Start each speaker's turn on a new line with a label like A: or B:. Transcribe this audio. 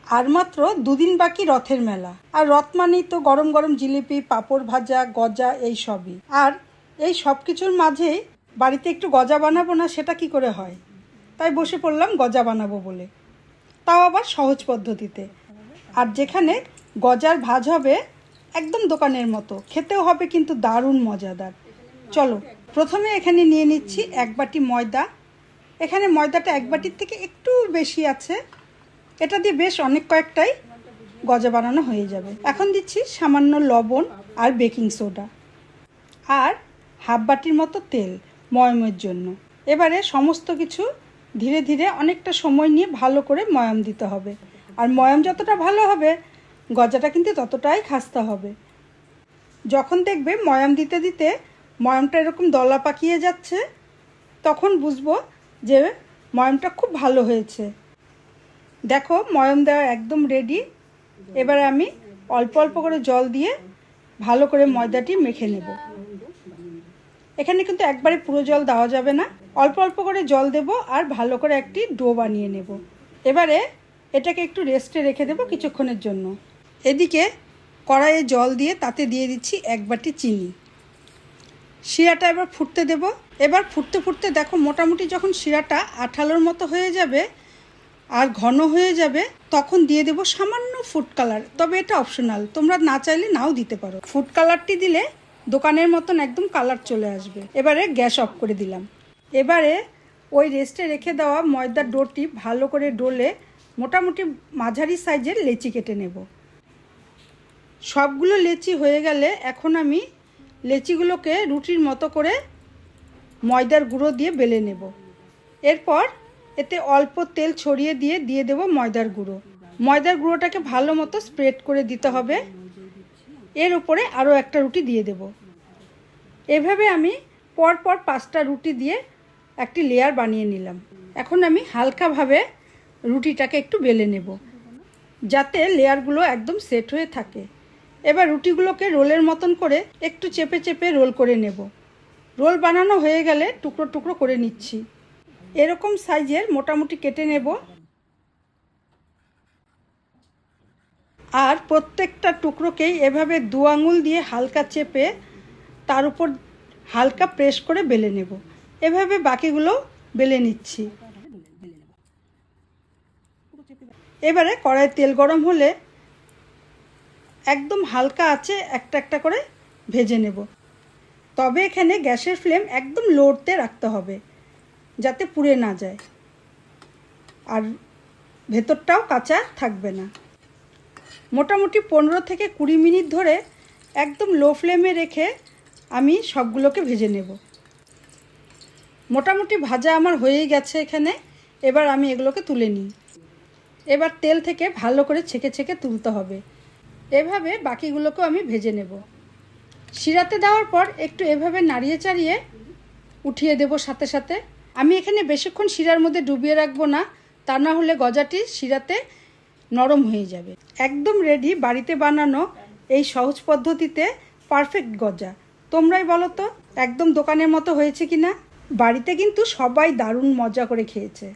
A: আর মাত্র দুদিন বাকি রথের মেলা। আর রথ মানেই তো গরম গরম জিলিপি, পাঁপড় ভাজা, গজা, এই সবই। আর এই সব কিছুর মাঝেই বাড়িতে একটু গজা বানাবো না, সেটা কি করে হয়? তাই বসে পড়লাম গজা বানাবো বলে, তাও আবার সহজ পদ্ধতিতে। আর যেখানে গজার ভাজ হবে একদম দোকানের মতো, খেতেও হবে কিন্তু দারুণ মজাদার। চলো, প্রথমে এখানে নিয়ে নিচ্ছি 1 বাটি ময়দা। এখানে ময়দাটা 1 বাটির থেকে একটু বেশি আছে, এটা দিয়ে বেশ অনেক কয়েকটাই গজা বানানো হয়ে যাবে। এখন দিচ্ছি সামান্য লবণ আর বেকিং সোডা আর 1/2 বাটির মতো তেল ময়ামের জন্য। এবারে সমস্ত কিছু ধীরে ধীরে অনেকটা সময় নিয়ে ভালো করে ময়াম দিতে হবে। আর ময়াম যতটা ভালো হবে গজাটা কিন্তু ততটাই খাস্তা হবে। যখন দেখবে ময়াম দিতে দিতে ময়ামটা এরকম দলা পাকিয়ে যাচ্ছে, তখন বুঝবো যে ময়ামটা খুব ভালো হয়েছে। দেখো, ময়াম দেওয়া একদম রেডি। এবারে আমি অল্প অল্প করে জল দিয়ে ভালো করে ময়দাটি মেখে নেব। এখানে কিন্তু একবারে পুরো জল দেওয়া যাবে না, অল্প অল্প করে জল দেব আর ভালো করে একটি ডো বানিয়ে নেব। এবারে এটাকে একটু রেস্টে রেখে দেব কিছুক্ষণের জন্য। এদিকে কড়াইয়ে জল দিয়ে তাতে দিয়ে দিচ্ছি 1 বাটি চিনি। শিরাটা এবার ফুটতে দেব। এবার ফুটতে ফুটতে দেখো, মোটামুটি যখন শিরাটা আঠালোর মতো হয়ে যাবে আর ঘন হয়ে যাবে, তখন দিয়ে দেব সামান্য ফুড কালার। তবে এটা অপশনাল, তোমরা না চাইলে নাও দিতে পারো। ফুড কালারটি দিলে দোকানের মতন একদম কালার চলে আসবে। এবারে গ্যাস অফ করে দিলাম। এবারে ওই রেস্টে রেখে দেওয়া ময়দার ডোটি ভালো করে ডলে মোটামুটি মাঝারি সাইজের লেচি কেটে নেব। সবগুলো লেচি হয়ে গেলে এখন আমি লেচিগুলোকে রুটির মতো করে ময়দার গুঁড়ো দিয়ে বেলে নেব। এরপর এতে অল্প তেল ছড়িয়ে দিয়ে দেব ময়দার গুঁড়ো। ময়দার গুঁড়োটাকে ভালো মতো স্প্রেড করে দিতে হবে। এর উপরে আরও একটা রুটি দিয়ে দেব। এভাবে আমি পরপর 5টা রুটি দিয়ে একটি লেয়ার বানিয়ে নিলাম। এখন আমি হালকাভাবে রুটিটাকে একটু বেলে নেব, যাতে লেয়ারগুলো একদম সেট হয়ে থাকে। এবার রুটিগুলোকে রোলের মতন করে একটু চেপে চেপে রোল করে নেব। রোল বানানো হয়ে গেলে টুকরো টুকরো করে নিচ্ছি। এরকম সাইজের মোটামুটি কেটে নেব। আর প্রত্যেকটা টুকরোকেই এভাবে 2 আঙুল দিয়ে হালকা চেপে তার উপর হালকা প্রেস করে বেলে নেব। এভাবে বাকিগুলো বেলে নিচ্ছি। এবারে কড়াইয়ে তেল গরম হলে একদম হালকা আঁচে একটা একটা করে ভেজে নেব। তবে এখানে গ্যাসের ফ্লেম একদম লোতে রাখতে হবে, যাতে পুড়ে না যায় আর ভেতরটাও কাঁচা থাকবে না। মোটামুটি 15 থেকে 20 মিনিট ধরে একদম লো ফ্লেমে রেখে আমি সবগুলোকে ভেজে নেব। মোটামুটি ভাজা আমার হয়েই গেছে এখানে। এবার আমি এগুলোকে তুলে নিই। এবার তেল থেকে ভালো করে ছেঁকে ছেঁকে তুলতে হবে। এভাবে বাকিগুলোকেও আমি ভেজে নেব। শিরাতে দেওয়ার পর একটু এভাবে নাড়িয়ে চাড়িয়ে উঠিয়ে দেব সাথে সাথে। আমি এখানে বেশিক্ষণ শিরার মধ্যে ডুবিয়ে রাখবো না, তা না হলে গজাটি শিরাতে নরম হয়ে যাবে। একদম রেডি বাড়িতে বানানো এই সহজ পদ্ধতিতে পারফেক্ট গজা। তোমরাই বলো তো একদম দোকানের মতো হয়েছে কিনা? বাড়িতে কিন্তু সবাই দারুণ মজা করে খেয়েছে।